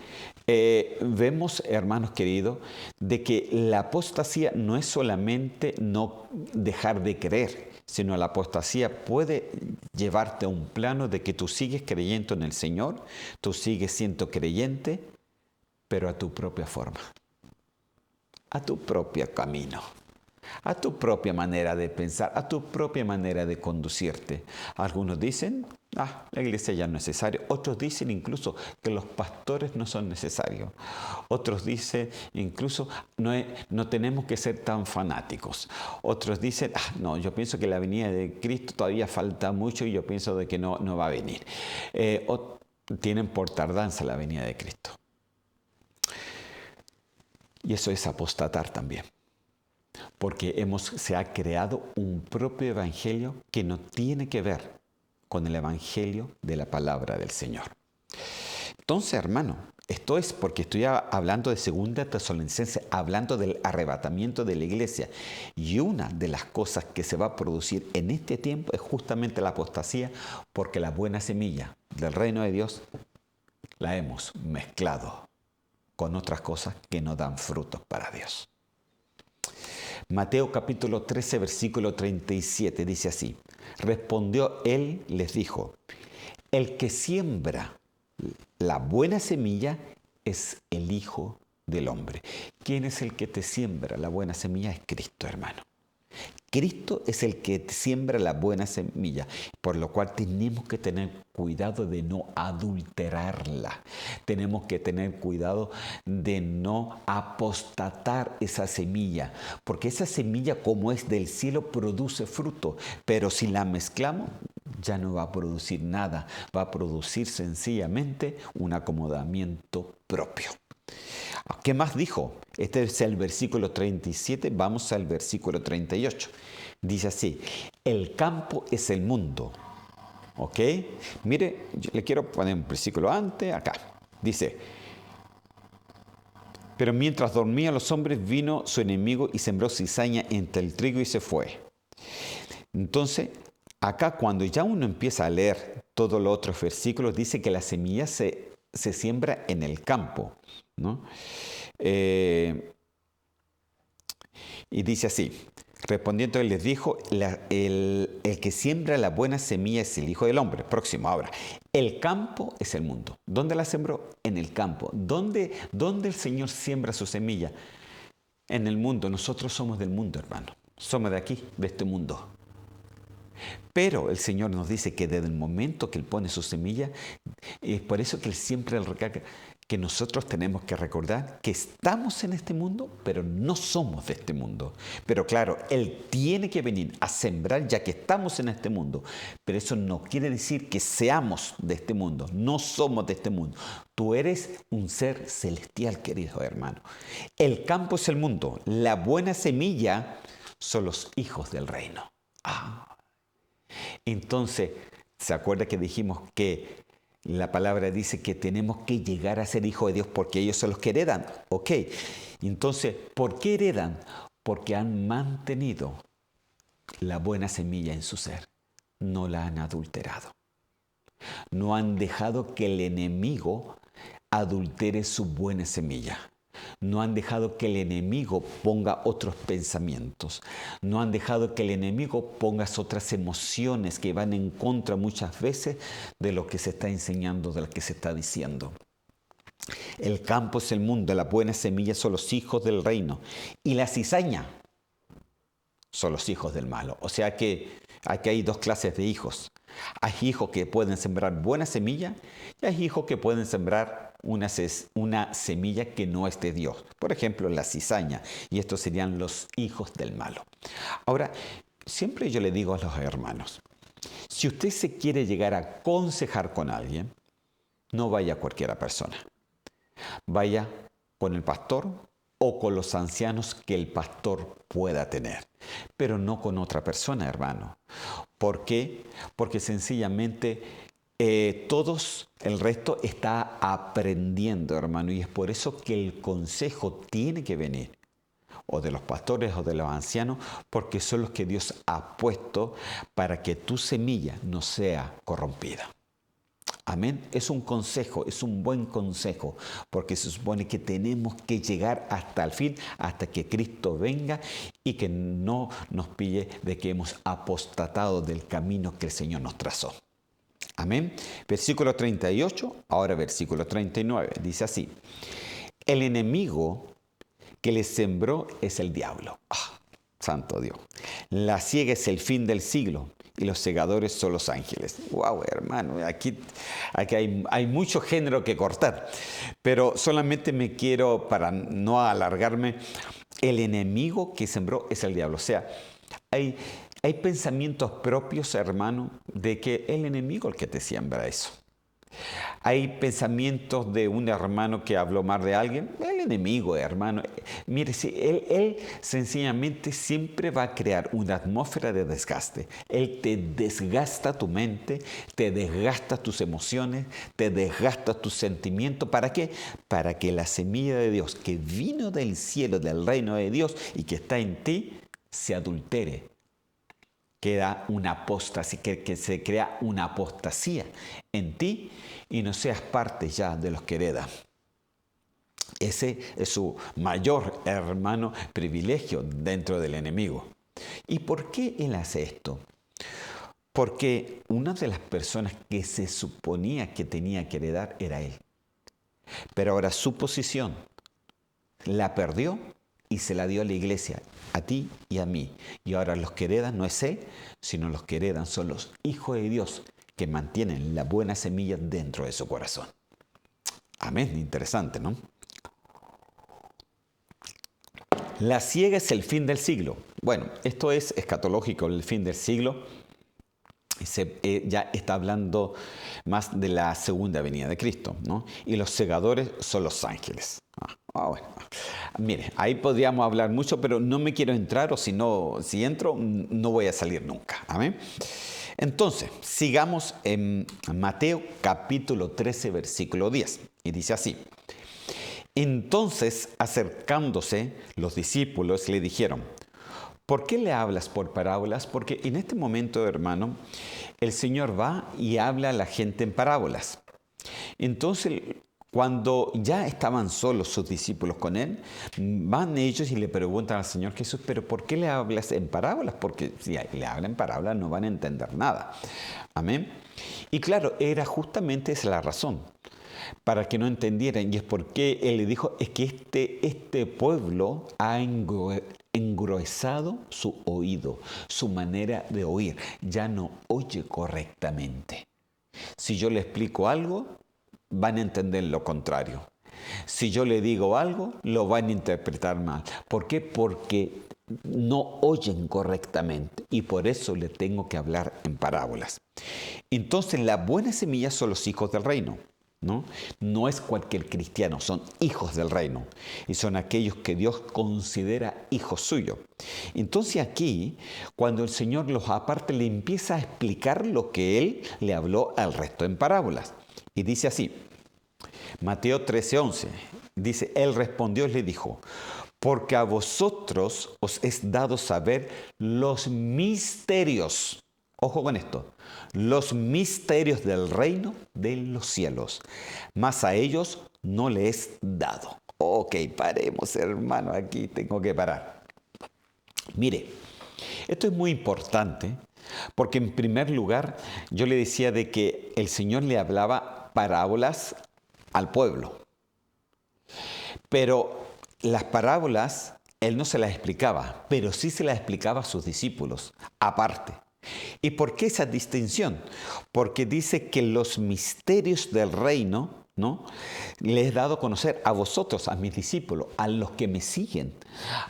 vemos, hermanos queridos, de que la apostasía no es solamente no dejar de creer, sino la apostasía puede llevarte a un plano de que tú sigues creyendo en el Señor, tú sigues siendo creyente, pero a tu propia forma, a tu propio camino, a tu propia manera de pensar, a tu propia manera de conducirte. Algunos dicen, la iglesia ya no es necesaria. Otros dicen incluso que los pastores no son necesarios. Otros dicen incluso no tenemos que ser tan fanáticos. Otros dicen, no, yo pienso que la venida de Cristo todavía falta mucho y yo pienso de que no va a venir. Tienen por tardanza la venida de Cristo. Y eso es apostatar también. Porque se ha creado un propio evangelio que no tiene que ver con el evangelio de la palabra del Señor. Entonces, hermano, esto es porque estoy hablando de 2 Tesalonicenses, hablando del arrebatamiento de la iglesia. Y una de las cosas que se va a producir en este tiempo es justamente la apostasía, porque la buena semilla del reino de Dios la hemos mezclado con otras cosas que no dan frutos para Dios. Mateo capítulo 13, versículo 37 dice así: respondió él, les dijo, el que siembra la buena semilla es el Hijo del Hombre. ¿Quién es el que te siembra la buena semilla? Es Cristo, hermano. Cristo es el que te siembra la buena semilla, por lo cual tenemos que tener cuidado de no adulterarla. Tenemos que tener cuidado de no apostatar esa semilla, porque esa semilla, como es del cielo, produce fruto, pero si la mezclamos, ya no va a producir nada, va a producir sencillamente un acomodamiento propio. ¿Qué más dijo? Este es el versículo 37, vamos al versículo 38. Dice así: el campo es el mundo. ¿Ok? Mire, yo le quiero poner un versículo antes, acá. Dice: pero mientras dormían los hombres, vino su enemigo y sembró cizaña entre el trigo y se fue. Entonces, acá cuando ya uno empieza a leer todos los otros versículos, dice que la semilla se siembra en el campo, ¿no? Y dice así: respondiendo él les dijo, el que siembra la buena semilla es el Hijo del Hombre. Próximo, ahora. El campo es el mundo. ¿Dónde la sembró? En el campo. ¿Dónde el Señor siembra su semilla? En el mundo. Nosotros somos del mundo, hermano. Somos de aquí, de este mundo. Pero el Señor nos dice que desde el momento que Él pone su semilla, es por eso que Él siempre recalca que nosotros tenemos que recordar que estamos en este mundo, pero no somos de este mundo. Pero claro, Él tiene que venir a sembrar ya que estamos en este mundo. Pero eso no quiere decir que seamos de este mundo. No somos de este mundo. Tú eres un ser celestial, querido hermano. El campo es el mundo. La buena semilla son los hijos del reino. Entonces, ¿se acuerda que dijimos que la palabra dice que tenemos que llegar a ser hijos de Dios porque ellos son los que heredan? Ok, entonces, ¿por qué heredan? Porque han mantenido la buena semilla en su ser. No la han adulterado. No han dejado que el enemigo adultere su buena semilla. No han dejado que el enemigo ponga otros pensamientos. No han dejado que el enemigo ponga otras emociones que van en contra muchas veces de lo que se está enseñando, de lo que se está diciendo. El campo es el mundo, la buena semilla son los hijos del reino. Y la cizaña son los hijos del malo. O sea que aquí hay dos clases de hijos. Hay hijos que pueden sembrar buena semilla y hay hijos que pueden sembrar una semilla que no es de Dios. Por ejemplo, la cizaña. Y estos serían los hijos del malo. Ahora, siempre yo le digo a los hermanos, si usted se quiere llegar a aconsejar con alguien, no vaya a cualquiera persona. Vaya con el pastor o con los ancianos que el pastor pueda tener, pero no con otra persona, hermano. ¿Por qué? Porque sencillamente todos, el resto está aprendiendo, hermano, y es por eso que el consejo tiene que venir o de los pastores o de los ancianos, porque son los que Dios ha puesto para que tu semilla no sea corrompida. Amén. Es un consejo, es un buen consejo, porque se supone que tenemos que llegar hasta el fin, hasta que Cristo venga y que no nos pille de que hemos apostatado del camino que el Señor nos trazó. Amén. Versículo 38, ahora versículo 39, dice así: el enemigo que les sembró es el diablo. Santo Dios. La siega es el fin del siglo y los segadores son los ángeles. Wow, hermano, aquí hay mucho género que cortar, pero solamente me quiero, para no alargarme, el enemigo que sembró es el diablo. O sea, hay pensamientos propios, hermano, de que el enemigo es el que te siembra eso. Hay pensamientos de un hermano que habló mal de alguien, el enemigo, hermano. Mire, si él sencillamente siempre va a crear una atmósfera de desgaste. Él te desgasta tu mente, te desgasta tus emociones, te desgasta tus sentimientos. ¿Para qué? Para que la semilla de Dios que vino del cielo, del reino de Dios y que está en ti, se adultere. Queda una apostasía, que se crea una apostasía en ti y no seas parte ya de los que heredan. Ese es su mayor, hermano, privilegio dentro del enemigo. ¿Y por qué él hace esto? Porque una de las personas que se suponía que tenía que heredar era él. Pero ahora su posición la perdió y se la dio a la iglesia, a ti y a mí. Y ahora los que heredan no es él, sino los que heredan son los hijos de Dios que mantienen la buena semilla dentro de su corazón. Amén, interesante, ¿no? La siega es el fin del siglo. Bueno, esto es escatológico, el fin del siglo. Ya está hablando más de la segunda venida de Cristo, ¿no? Y los segadores son los ángeles. Bueno. Mire, ahí podríamos hablar mucho, pero no me quiero entrar, o si entro, no voy a salir nunca. Amén. Entonces, sigamos en Mateo capítulo 13, versículo 10. Y dice así: entonces, acercándose los discípulos, le dijeron: ¿por qué le hablas por parábolas? Porque en este momento, hermano, el Señor va y habla a la gente en parábolas. Entonces, cuando ya estaban solos sus discípulos con él, van ellos y le preguntan al Señor Jesús: ¿pero por qué le hablas en parábolas? Porque si le hablan en parábolas no van a entender nada. Amén. Y claro, era justamente esa la razón, para que no entendieran. Y es porque él le dijo: es que este pueblo ha engruesado su oído, su manera de oír. Ya no oye correctamente. Si yo le explico algo, van a entender lo contrario. Si yo le digo algo, lo van a interpretar mal. ¿Por qué? Porque no oyen correctamente y por eso le tengo que hablar en parábolas. Entonces, la buena semilla son los hijos del reino. No es cualquier cristiano, son hijos del reino y son aquellos que Dios considera hijos suyos. Entonces aquí, cuando el Señor los aparte, le empieza a explicar lo que Él le habló al resto en parábolas. Y dice así, Mateo 13:11, dice: Él respondió y le dijo: porque a vosotros os es dado saber los misterios. Ojo con esto: los misterios del reino de los cielos, mas a ellos no les es dado. Ok, paremos, hermano, aquí tengo que parar. Mire, esto es muy importante porque en primer lugar yo le decía de que el Señor le hablaba parábolas al pueblo, pero las parábolas Él no se las explicaba, pero sí se las explicaba a sus discípulos, aparte. ¿Y por qué esa distinción? Porque dice que los misterios del reino, ¿no?, les he dado a conocer a vosotros, a mis discípulos, a los que me siguen,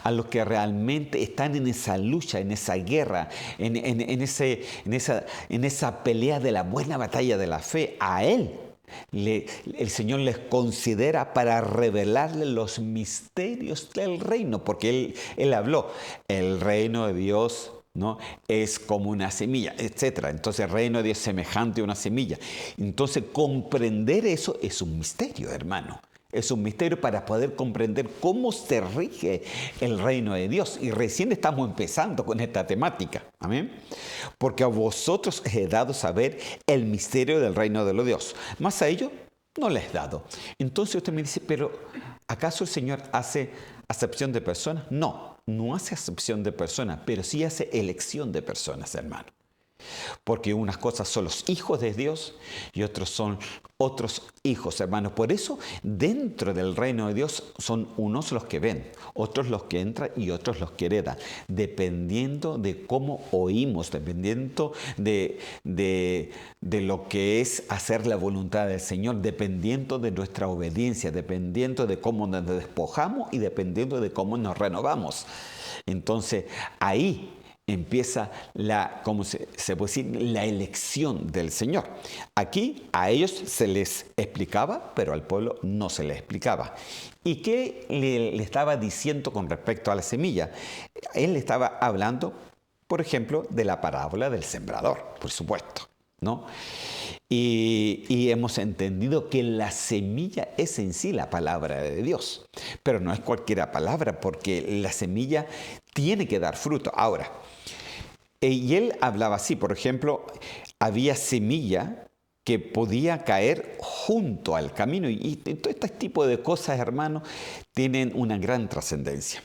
a los que realmente están en esa lucha, en esa guerra, en esa pelea de la buena batalla de la fe. A Él el Señor les considera para revelarle los misterios del reino, porque Él habló: el reino de Dios, ¿no?, es como una semilla, etc. Entonces el reino de Dios es semejante a una semilla. Entonces comprender eso es un misterio, hermano. Es un misterio para poder comprender cómo se rige el reino de Dios. Y recién estamos empezando con esta temática. Amén. Porque a vosotros he dado saber el misterio del reino de los Dios, mas a ellos no les he dado. Entonces usted me dice: ¿pero acaso el Señor hace acepción de personas? No, no hace acepción de personas, pero sí hace elección de personas, hermano. Porque unas cosas son los hijos de Dios y otros son otros hijos, hermanos. Por eso, dentro del reino de Dios son unos los que ven, otros los que entran y otros los que heredan, dependiendo de cómo oímos, dependiendo de lo que es hacer la voluntad del Señor, dependiendo de nuestra obediencia, dependiendo de cómo nos despojamos y dependiendo de cómo nos renovamos. Entonces, ahí empieza como se puede decir, la elección del Señor. Aquí a ellos se les explicaba, pero al pueblo no se les explicaba. ¿Y qué le estaba diciendo con respecto a la semilla? Él le estaba hablando, por ejemplo, de la parábola del sembrador, por supuesto, ¿no? Y hemos entendido que la semilla es en sí la palabra de Dios, pero no es cualquier palabra, porque la semilla tiene que dar fruto. Ahora, y él hablaba así, por ejemplo, había semilla que podía caer junto al camino. Y todo este tipo de cosas, hermanos, tienen una gran trascendencia.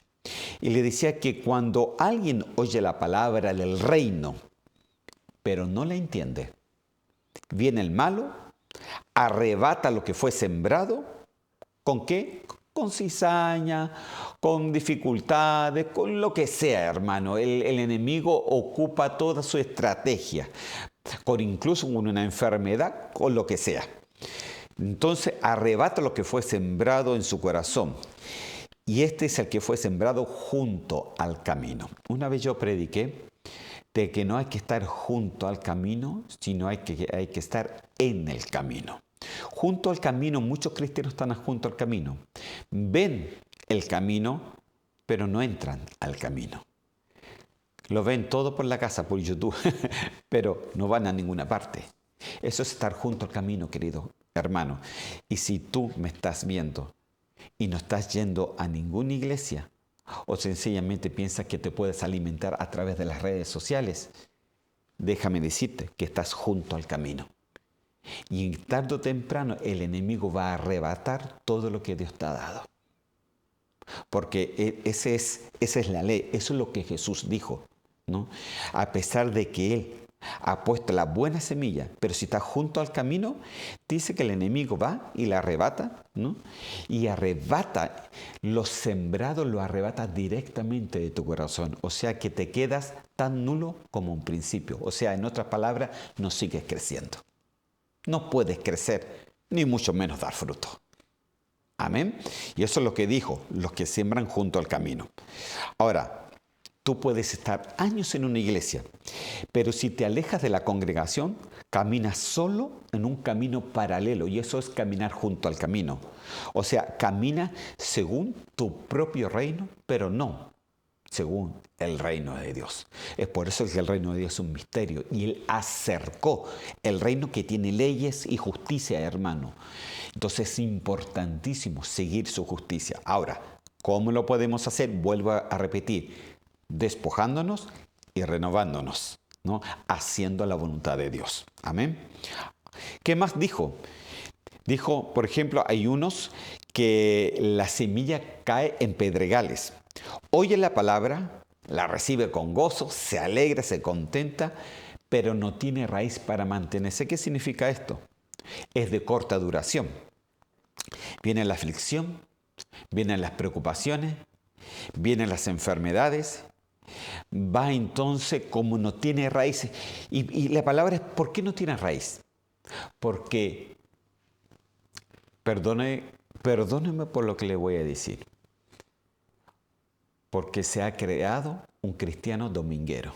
Y le decía que cuando alguien oye la palabra del reino, pero no la entiende, viene el malo, arrebata lo que fue sembrado. ¿Con qué? Con cizaña, con dificultades, con lo que sea, hermano. El enemigo ocupa toda su estrategia, incluso con una enfermedad, con lo que sea. Entonces arrebata lo que fue sembrado en su corazón. Y este es el que fue sembrado junto al camino. Una vez yo prediqué de que no hay que estar junto al camino, sino hay que estar en el camino. Junto al camino, muchos cristianos están junto al camino. Ven el camino, pero no entran al camino. Lo ven todo por la casa, por YouTube, pero no van a ninguna parte. Eso es estar junto al camino, querido hermano. Y si tú me estás viendo y no estás yendo a ninguna iglesia, o sencillamente piensas que te puedes alimentar a través de las redes sociales, déjame decirte que estás junto al camino. Y tarde o temprano el enemigo va a arrebatar todo lo que Dios te ha dado. Porque esa es la ley, eso es lo que Jesús dijo, ¿no? A pesar de que Él ha puesto la buena semilla, pero si está junto al camino, dice que el enemigo va y la arrebata, ¿no? Y arrebata lo sembrado, lo arrebata directamente de tu corazón. O sea que te quedas tan nulo como un principio. O sea, en otras palabras, no sigues creciendo. No puedes crecer, ni mucho menos dar fruto. Amén. Y eso es lo que dijo, los que siembran junto al camino. Ahora, tú puedes estar años en una iglesia, pero si te alejas de la congregación, caminas solo en un camino paralelo, y eso es caminar junto al camino. O sea, camina según tu propio reino, pero no según el reino de Dios. Es por eso que el reino de Dios es un misterio, y Él acercó el reino que tiene leyes y justicia, hermano. Entonces es importantísimo seguir su justicia. Ahora, ¿cómo lo podemos hacer? Vuelvo a repetir, despojándonos y renovándonos, ¿no? Haciendo la voluntad de Dios. Amén. ¿Qué más dijo? Dijo, por ejemplo, hay unos que la semilla cae en pedregales. Oye la palabra, la recibe con gozo, se alegra, se contenta, pero no tiene raíz para mantenerse. ¿Qué significa esto? Es de corta duración. Viene la aflicción, vienen las preocupaciones, vienen las enfermedades. Va entonces, como no tiene raíces. Y la palabra es, ¿por qué no tiene raíz? Porque, perdóneme por lo que le voy a decir, porque se ha creado un cristiano dominguero,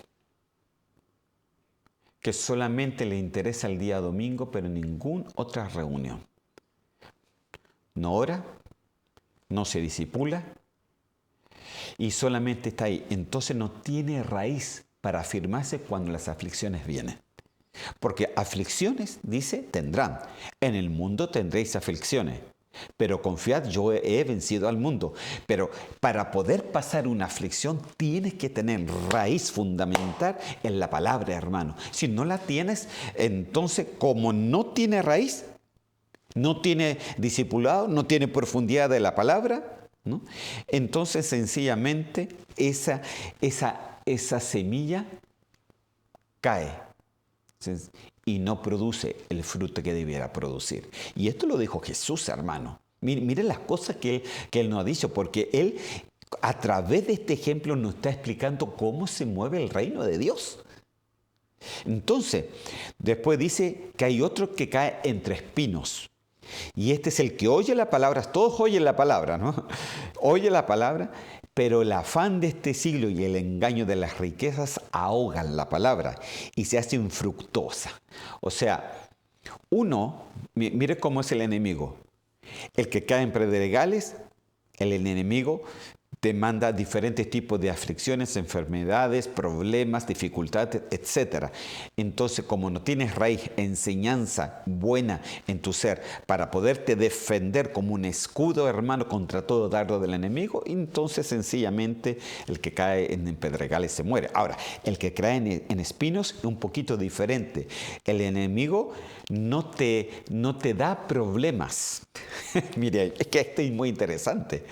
que solamente le interesa el día domingo, pero ninguna otra reunión. No ora, no se discipula, y solamente está ahí. Entonces no tiene raíz para afirmarse cuando las aflicciones vienen. Porque aflicciones, dice, tendrán. En el mundo tendréis aflicciones. Pero confiad, yo he vencido al mundo. Pero para poder pasar una aflicción, tienes que tener raíz fundamental en la palabra, hermano. Si no la tienes, entonces, como no tiene raíz, no tiene discipulado, no tiene profundidad de la palabra, ¿no? Entonces, sencillamente, esa semilla cae y no produce el fruto que debiera producir. Y esto lo dijo Jesús, hermano. Miren las cosas que Él nos ha dicho, porque Él, a través de este ejemplo, nos está explicando cómo se mueve el reino de Dios. Entonces, después dice que hay otro que cae entre espinos. Y este es el que oye la palabra, todos oyen la palabra, ¿no? Oye la palabra, Pero el afán de este siglo y el engaño de las riquezas ahogan la palabra y se hace infructuosa. O sea, mire cómo es el enemigo. El que cae en predregales, el enemigo te manda diferentes tipos de aflicciones, enfermedades, problemas, dificultades, etc. Entonces, como no tienes raíz, enseñanza buena en tu ser para poderte defender como un escudo, hermano, contra todo dardo del enemigo, entonces sencillamente el que cae en pedregales se muere. Ahora, el que cae en espinos es un poquito diferente. El enemigo no te da problemas. Mire, es que esto es muy interesante.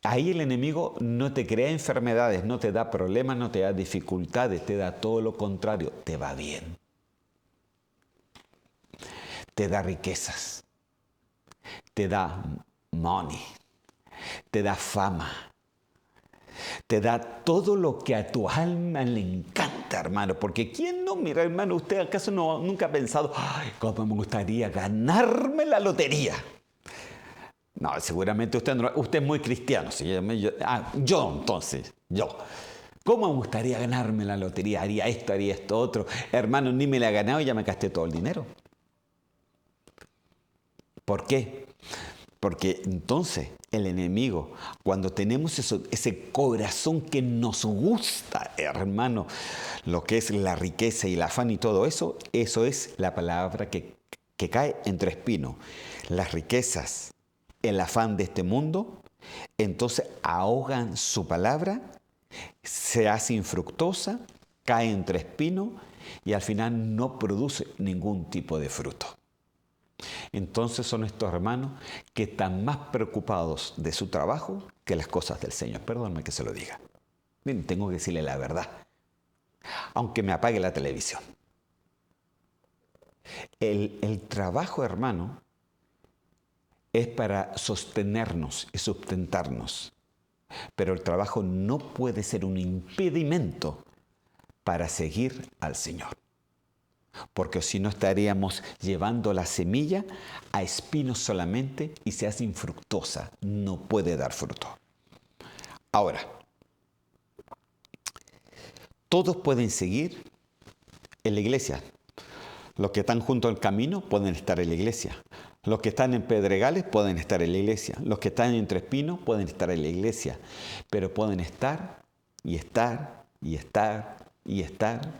Ahí el enemigo no te crea enfermedades, no te da problemas, no te da dificultades, te da todo lo contrario, te va bien. Te da riquezas, te da money, te da fama, te da todo lo que a tu alma le encanta, hermano. Porque ¿quién no? Mira, hermano, ¿usted acaso nunca ha pensado, ay, cómo me gustaría ganarme la lotería? No, seguramente usted es muy cristiano. ¿Sí? Yo. ¿Cómo me gustaría ganarme la lotería? Haría esto otro. Hermano, ni me la he ganado y ya me gasté todo el dinero. ¿Por qué? Porque entonces el enemigo, cuando tenemos ese corazón que nos gusta, hermano, lo que es la riqueza y el afán y todo eso, eso es la palabra que cae entre espinos. Las riquezas, el afán de este mundo, entonces ahogan su palabra, se hace infructuosa, cae entre espinos y al final no produce ningún tipo de fruto. Entonces son estos hermanos que están más preocupados de su trabajo que las cosas del Señor. Perdóname que se lo diga. Bien, tengo que decirle la verdad, aunque me apague la televisión. El trabajo, hermano, es para sostenernos y sustentarnos. Pero el trabajo no puede ser un impedimento para seguir al Señor. Porque si no estaríamos llevando la semilla a espinos solamente y se hace infructuosa, no puede dar fruto. Ahora, todos pueden seguir en la iglesia. Los que están junto al camino pueden estar en la iglesia. Los que están en pedregales pueden estar en la iglesia. Los que están entre espinos pueden estar en la iglesia. Pero pueden estar,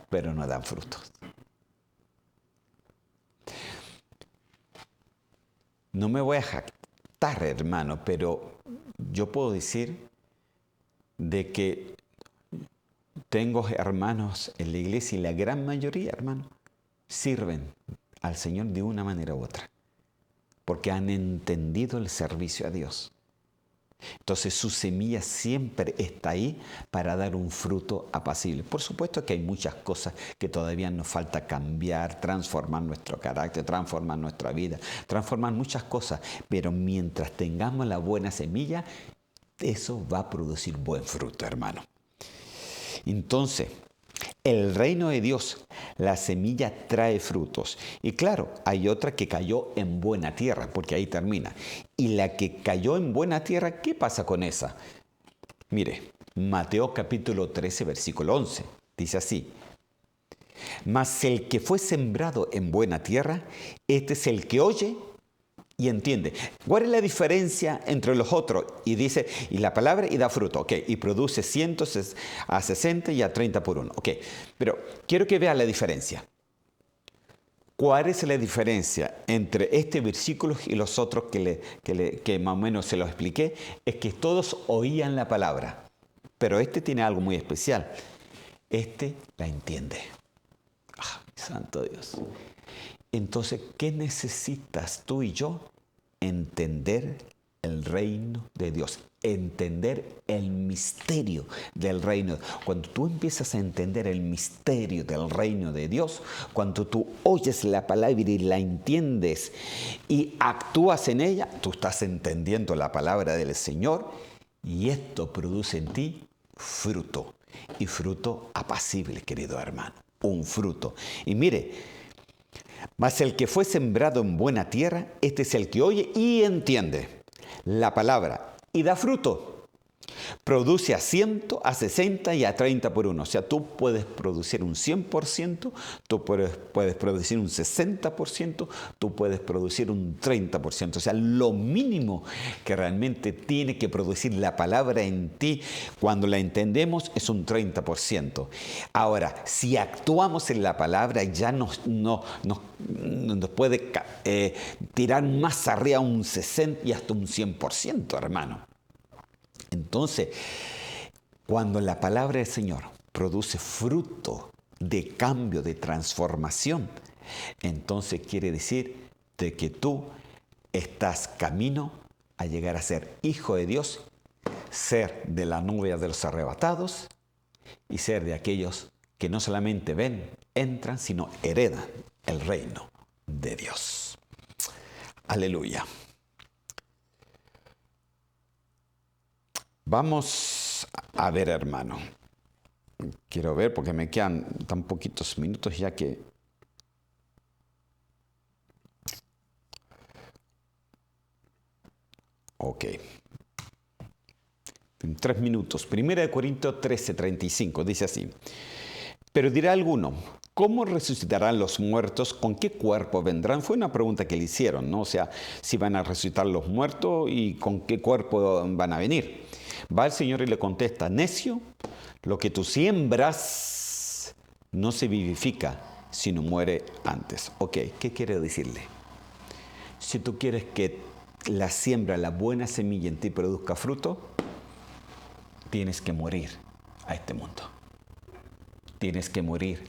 pero no dan frutos. No me voy a jactar, hermano, pero yo puedo decir de que tengo hermanos en la iglesia y la gran mayoría, hermano, sirven al Señor de una manera u otra, porque han entendido el servicio a Dios. Entonces su semilla siempre está ahí para dar un fruto apacible. Por supuesto que hay muchas cosas que todavía nos falta cambiar, transformar nuestro carácter, transformar nuestra vida, transformar muchas cosas, pero mientras tengamos la buena semilla, eso va a producir buen fruto, hermano. Entonces, el reino de Dios, la semilla trae frutos. Y claro, hay otra que cayó en buena tierra, porque ahí termina. Y la que cayó en buena tierra, ¿qué pasa con esa? Mire, Mateo capítulo 13, versículo 11, dice así. Mas el que fue sembrado en buena tierra, este es el que oye y entiende. ¿Cuál es la diferencia entre los otros? Y dice, y la palabra y da fruto, ok, y produce 100 a 60 y a 30 por uno, ok. Pero quiero que vea la diferencia. ¿Cuál es la diferencia entre este versículo y los otros que más o menos se los expliqué? Es que todos oían la palabra, pero este tiene algo muy especial. Este la entiende. ¡Ah, santo Dios! Entonces, ¿qué necesitas tú y yo? Entender el reino de Dios, entender el misterio del reino. Cuando tú empiezas a entender el misterio del reino de Dios, cuando tú oyes la palabra y la entiendes y actúas en ella, tú estás entendiendo la palabra del Señor y esto produce en ti fruto, y fruto apacible, querido hermano, un fruto. Y mire, mas el que fue sembrado en buena tierra, este es el que oye y entiende la palabra y da fruto. produce a 100, a 60 y a 30 por uno. O sea, tú puedes producir un 100%, tú puedes producir un 60%, tú puedes producir un 30%. O sea, lo mínimo que realmente tiene que producir la palabra en ti cuando la entendemos es un 30%. Ahora, si actuamos en la palabra, ya nos puede tirar más arriba un 60 y hasta un 100%, hermano. Entonces, cuando la palabra del Señor produce fruto de cambio, de transformación, entonces quiere decir de que tú estás camino a llegar a ser hijo de Dios, ser de la novia de los arrebatados y ser de aquellos que no solamente ven, entran, sino heredan el reino de Dios. Aleluya. Vamos a ver, hermano. Quiero ver porque me quedan tan poquitos minutos ya que... Ok. En 3 minutos. 1 Corintios 13:35 dice así. Pero dirá alguno, ¿cómo resucitarán los muertos? ¿Con qué cuerpo vendrán? Fue una pregunta que le hicieron, ¿no? O sea, si van a resucitar los muertos y con qué cuerpo van a venir. Va el Señor y le contesta, necio, lo que tú siembras no se vivifica, sino muere antes. Ok, ¿qué quiere decirle? Si tú quieres que la siembra, la buena semilla en ti produzca fruto, tienes que morir a este mundo. Tienes que morir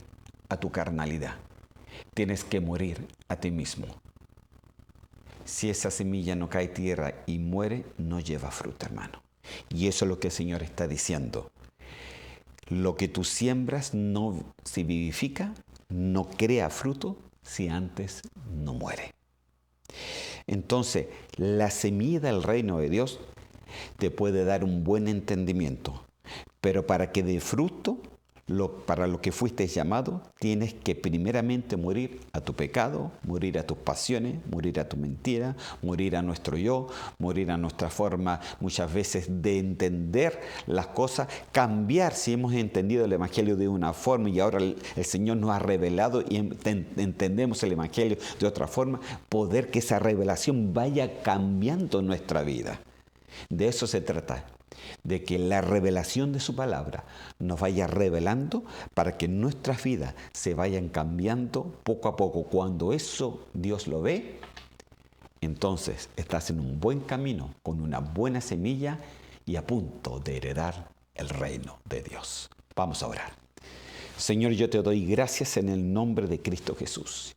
a tu carnalidad. Tienes que morir a ti mismo. Si esa semilla no cae en tierra y muere, no lleva fruto, hermano. Y eso es lo que el Señor está diciendo. Lo que tú siembras no se vivifica, no crea fruto si antes no muere. Entonces, la semilla del reino de Dios te puede dar un buen entendimiento, pero para que dé fruto, para lo que fuiste llamado, tienes que primeramente morir a tu pecado, morir a tus pasiones, morir a tu mentira, morir a nuestro yo, morir a nuestra forma muchas veces de entender las cosas, cambiar si hemos entendido el Evangelio de una forma y ahora el Señor nos ha revelado y entendemos el Evangelio de otra forma, poder que esa revelación vaya cambiando nuestra vida. De eso se trata, de que la revelación de su palabra nos vaya revelando para que nuestras vidas se vayan cambiando poco a poco. Cuando eso Dios lo ve, entonces estás en un buen camino, con una buena semilla y a punto de heredar el reino de Dios. Vamos a orar. Señor, yo te doy gracias en el nombre de Cristo Jesús.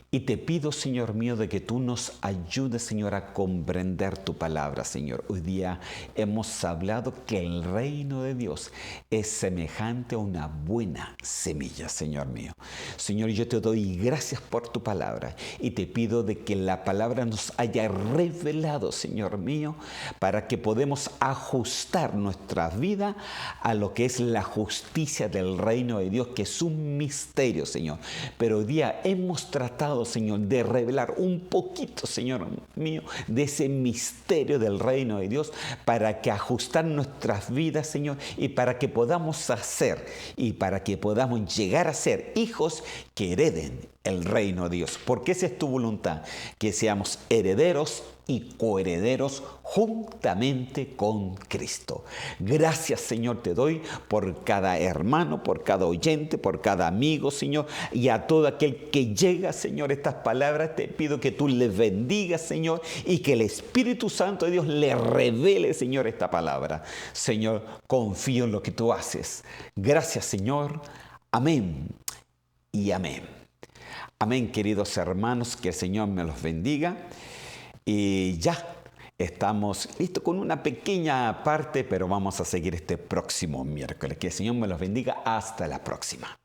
Y te pido, Señor mío, de que tú nos ayudes, Señor, a comprender tu palabra, Señor. Hoy día hemos hablado que el reino de Dios es semejante a una buena semilla, Señor mío. Señor, yo te doy gracias por tu palabra y te pido de que la palabra nos haya revelado, Señor mío, para que podamos ajustar nuestra vida a lo que es la justicia del reino de Dios, que es un misterio, Señor. Pero hoy día hemos tratado, Señor, de revelar un poquito, Señor mío, de ese misterio del reino de Dios para que ajustar nuestras vidas, Señor, y para que podamos hacer y para que podamos llegar a ser hijos que hereden el reino de Dios. Porque esa es tu voluntad, que seamos herederos y coherederos juntamente con Cristo. Gracias, Señor, te doy por cada hermano, por cada oyente, por cada amigo, Señor, y a todo aquel que llega, Señor, estas palabras, te pido que tú les bendigas, Señor, y que el Espíritu Santo de Dios le revele, Señor, esta palabra. Señor, confío en lo que tú haces. Gracias, Señor. Amén y amén. Amén, queridos hermanos, que el Señor me los bendiga. Y ya estamos listos con una pequeña parte, pero vamos a seguir este próximo miércoles. Que el Señor me los bendiga. Hasta la próxima.